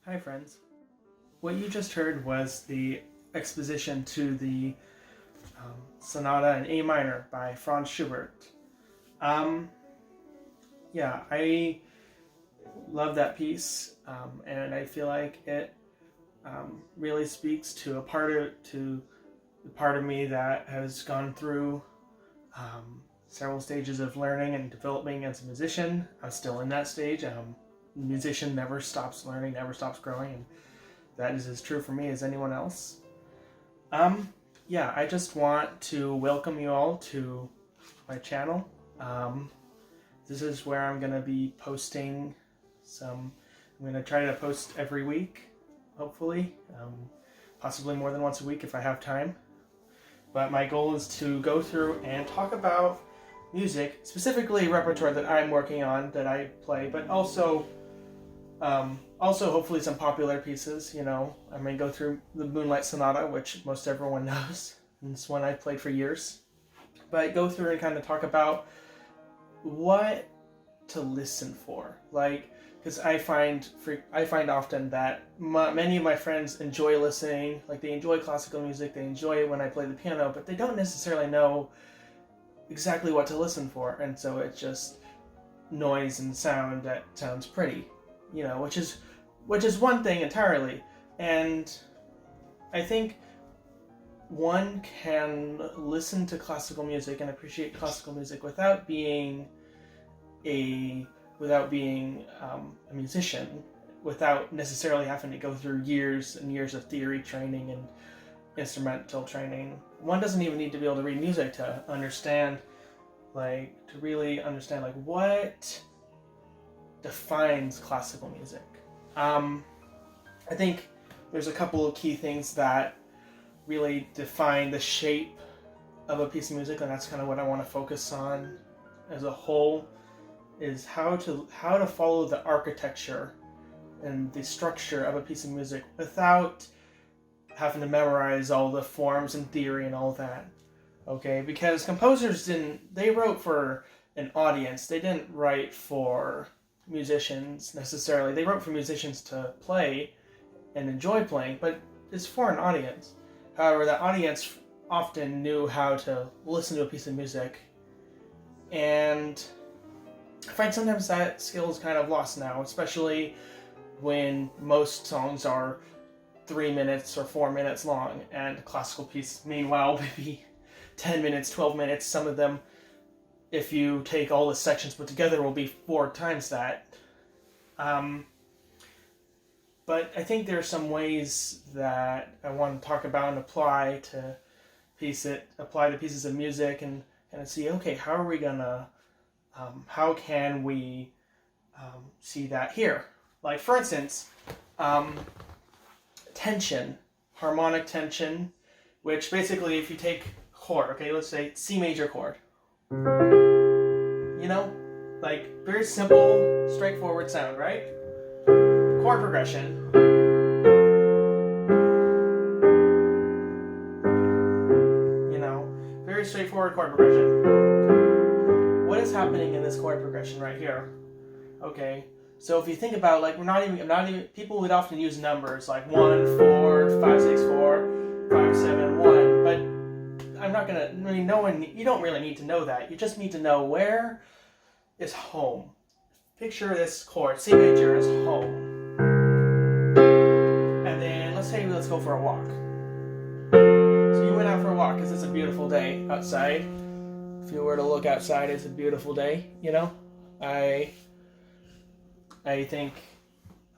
Hi, friends. What you just heard was the exposition to the Sonata in A minor by Franz Schubert. Um, yeah, I love that piece, and I feel like it really speaks to the part of me that has gone through several stages of learning and developing as a musician. I'm still in that stage. A musician never stops learning, never stops growing, and that is as true for me as anyone else. Yeah, I just want to welcome you all to my channel. This is where I'm going to be posting I'm going to try to post every week, hopefully, possibly more than once a week if I have time. But my goal is to go through and talk about music, specifically repertoire that I'm working on, that I play, but also hopefully some popular pieces. I'm going to go through the Moonlight Sonata, which most everyone knows. It's one I've played for years. But go through and kind of talk about what to listen for. Because I find often that many of my friends enjoy listening, they enjoy classical music, they enjoy it when I play the piano, but they don't necessarily know exactly what to listen for, and so it's just noise and sound that sounds pretty, which is one thing entirely. And I think one can listen to classical music and appreciate classical music without being a musician, without necessarily having to go through years and years of theory training and instrumental training. One doesn't even need to be able to read music to understand, what defines classical music. I think there's a couple of key things that really define the shape of a piece of music, and that's kind of what I want to focus on as a whole, is how to follow the architecture and the structure of a piece of music without having to memorize all the forms and theory and all that. Okay, because composers they wrote for an audience. They didn't write for musicians necessarily. They wrote for musicians to play and enjoy playing, but it's for an audience. However, that audience often knew how to listen to a piece of music, and I find sometimes that skill is kind of lost now, especially when most songs are 3 minutes or 4 minutes long, and a classical piece, meanwhile, maybe 10 minutes, 12 minutes. Some of them, if you take all the sections put together, will be 4 times that. But I think there are some ways that I want to talk about and apply to pieces of music, and see, okay, how are we gonna, how can we see that here? Like, for instance, tension, harmonic tension, which basically, if you take a chord, okay, let's say C major chord, you know, like, very simple, straightforward sound, right? Chord progression. You know, very straightforward chord progression. What is happening in this chord progression right here? Okay, so if you think about, like, I'm not even, people would often use numbers like 1, 4, 5, 6, 4, 5, 7, 1, but I'm not gonna, I mean, you don't really need to know that. You just need to know where is home. Picture this chord, C major, as home. And then let's go for a walk. So you went out for a walk because it's a beautiful day outside. If you were to look outside, it's a beautiful day, you know? I think,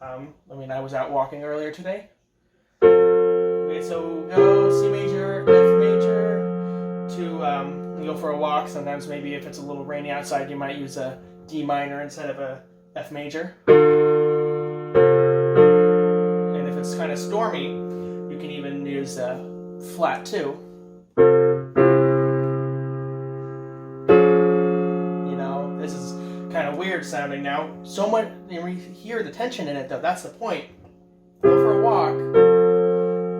I was out walking earlier today. Okay, so go C major, F major, to go for a walk. Sometimes maybe if it's a little rainy outside, you might use a D minor instead of a F major. And if it's kind of stormy, you can even use a flat 2. You know, this is kind of weird sounding now. So much, you hear the tension in it though, that's the point. Go for a walk,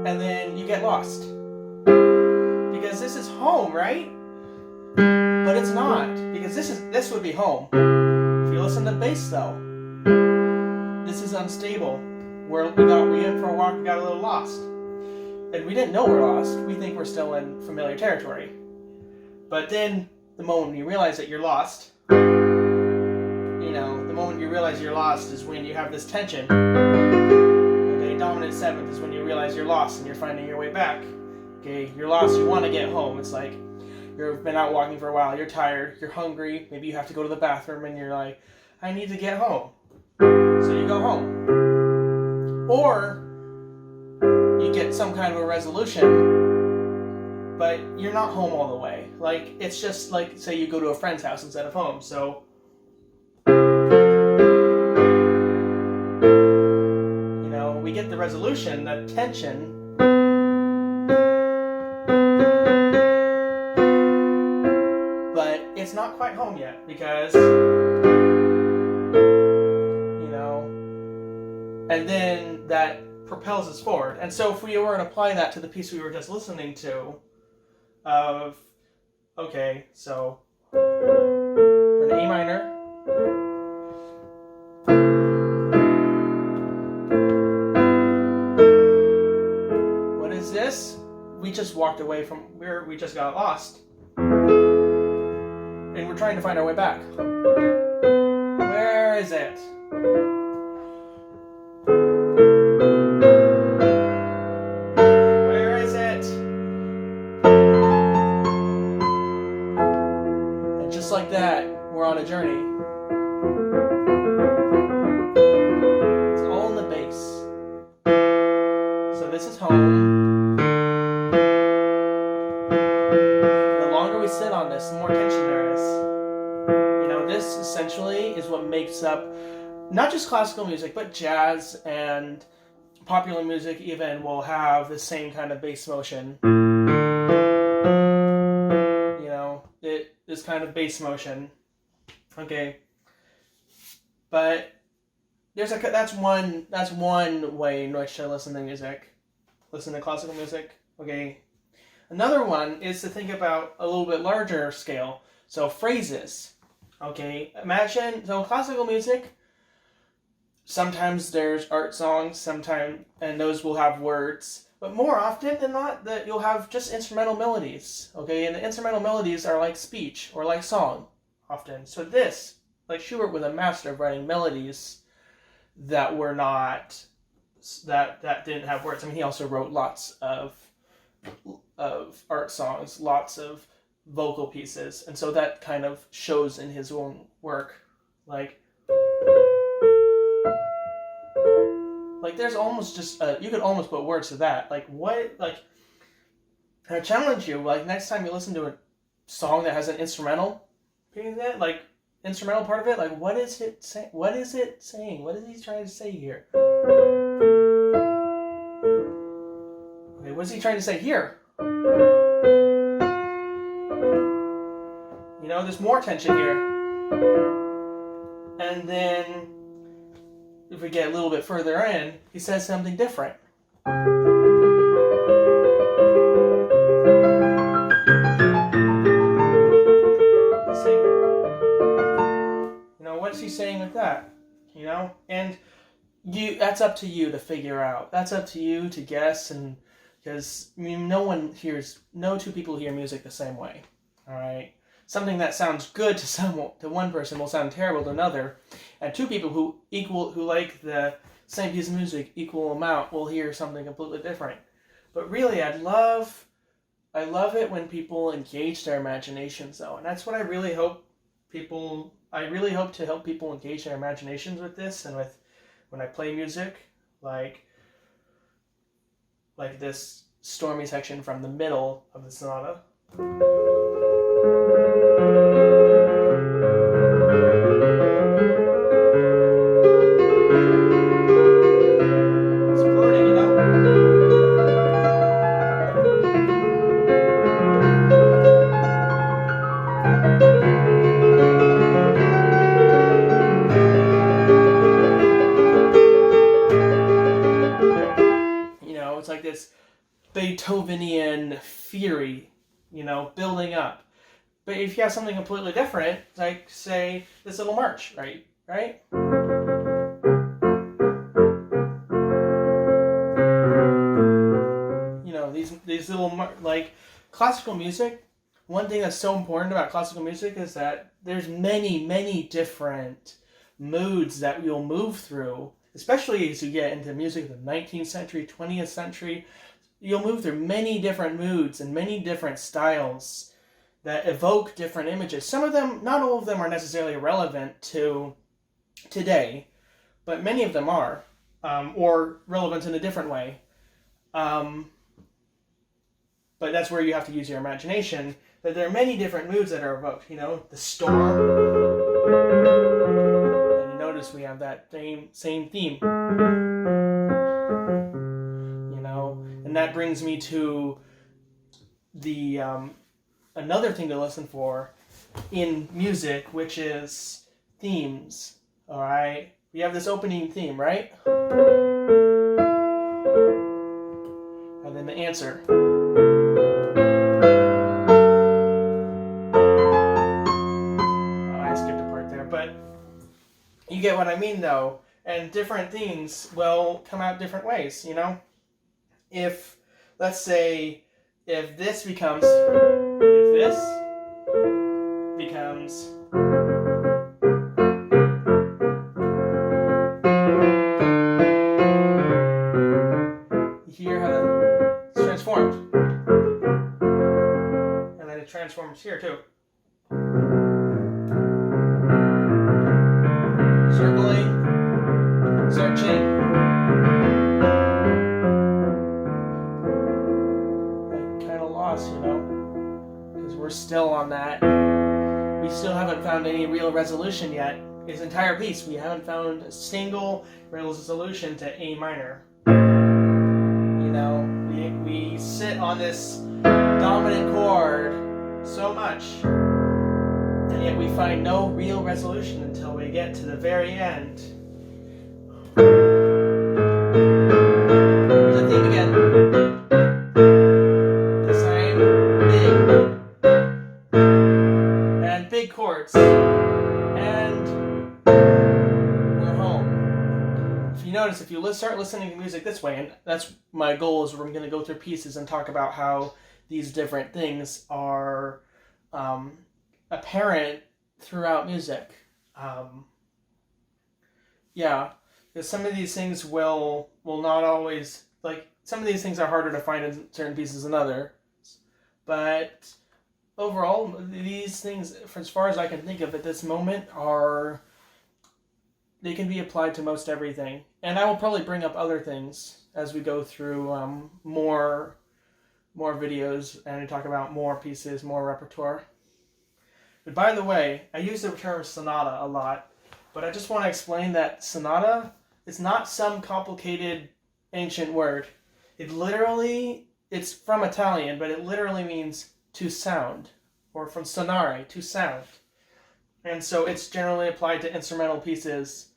and then you get lost. Because this is home, right? But it's not, because this would be home. If you listen to bass though, this is unstable. We went for a walk, we got a little lost. And we didn't know we're lost. We think we're still in familiar territory. But then, the moment you realize that you're lost, the moment you realize you're lost is when you have this tension. Okay, dominant 7th is when you realize you're lost and you're finding your way back. Okay, you're lost, you want to get home. It's like, you've been out walking for a while, you're tired, you're hungry, maybe you have to go to the bathroom and you're like, I need to get home. So you go home. Or you get some kind of a resolution, but you're not home all the way. Like, it's just like, say you go to a friend's house instead of home. So, we get the resolution, the tension, but it's not quite home yet because, and then that propels us forward. And so if we were to apply that to the piece we were just listening to, okay, so we're in A minor. What is this? We just walked away from where we just got lost. And we're trying to find our way back. Where is it? Like that, we're on a journey. It's all in the bass. So this is home. The longer we sit on this, the more tension there is. This essentially is what makes up not just classical music, but jazz and popular music even will have the same kind of bass motion. This kind of bass motion, okay, but that's one way in which to listen to classical music, okay. Another one is to think about a little bit larger scale, so phrases, okay. Imagine, so in classical music, sometimes there's art songs, and those will have words. But more often than not, that you'll have just instrumental melodies, okay? And the instrumental melodies are like speech or like song, often. So this, like Schubert was a master of writing melodies that were not that didn't have words. I mean, he also wrote lots of art songs, lots of vocal pieces, and so that kind of shows in his own work. Like there's almost just you could almost put words to that. Like what? Like I challenge you. Like next time you listen to a song that has an instrumental being that, like instrumental part of it, like what is it saying? What is it saying? What is he trying to say here? Okay, what is he trying to say here? You know, there's more tension here. And then if we get a little bit further in, he says something different. What's he saying with that? You know? And that's up to you to figure out. That's up to you to guess, and because I mean no two people hear music the same way. Alright? Something that sounds good to one person will sound terrible to another. And two people who like the same piece of music equal amount will hear something completely different. But really I love it when people engage their imaginations though. And that's what I really hope to help people engage their imaginations with this, and with when I play music, like this stormy section from the middle of the sonata. It's like this Beethovenian fury, building up. But if you have something completely different, like say this little march, right? These little like classical music. One thing that's so important about classical music is that there's many different moods that you'll move through. Especially as you get into music of the 19th century, 20th century, you'll move through many different moods and many different styles that evoke different images. Some of them, not all of them are necessarily relevant to today, but many of them are, or relevant in a different way. But that's where you have to use your imagination, that there are many different moods that are evoked. The storm. We have that same theme, and that brings me to the another thing to listen for in music, which is themes. All right, we have this opening theme, right? And then the answer. I skipped a part there, but you get what I mean, though. And different themes will come out different ways, If, let's say, if this becomes, you hear how it's transformed. And then it transforms here, too. Circling, searching, like kind of lost, because we're still on that. We still haven't found any real resolution yet. His entire piece, we haven't found a single resolution to A minor. We sit on this dominant chord so much, and yet we find no real resolution until we get to the very end. Here's the theme again. The same big chords. And we're home. If you notice, if you start listening to music this way, and that's my goal, is we're going to go through pieces and talk about how these different things are apparent throughout music. because some of these things will not always, like, some of these things are harder to find in certain pieces than others. But overall, these things, as far as I can think of at this moment, they can be applied to most everything. And I will probably bring up other things as we go through more videos and talk about more pieces, more repertoire. But by the way, I use the term sonata a lot, but I just want to explain that sonata is not some complicated ancient word. It's from Italian, but it literally means to sound, or from sonare, to sound. And so it's generally applied to instrumental pieces.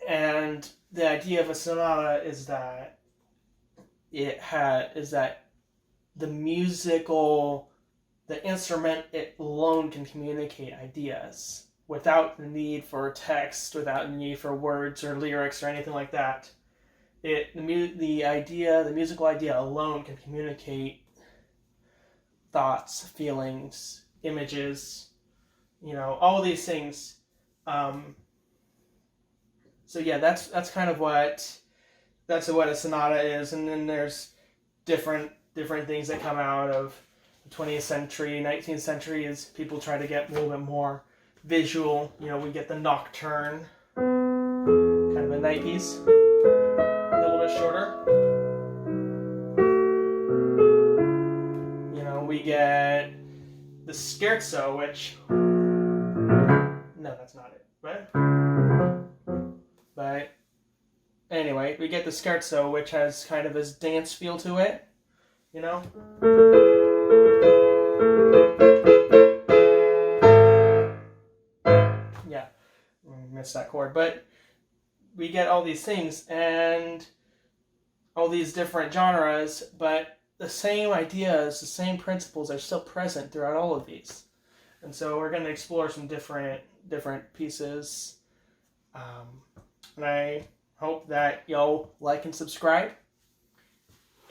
And the idea of a sonata is that the instrument it alone can communicate ideas without the need for text, without the need for words or lyrics or anything like that. The musical idea alone can communicate thoughts, feelings, images, all of these things. So yeah, that's kind of what a sonata is, and then there's different things that come out of the 20th century, 19th century, as people try to get a little bit more visual. We get the nocturne, kind of a night piece, a little bit shorter. We get the scherzo, which no, that's not it, but anyway, we get the scherzo, which has kind of this dance feel to it, Yeah, missed that chord, but we get all these things and all these different genres, but the same ideas, the same principles are still present throughout all of these. And so we're going to explore some different pieces. And I hope that y'all like and subscribe.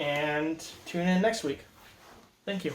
And tune in next week. Thank you.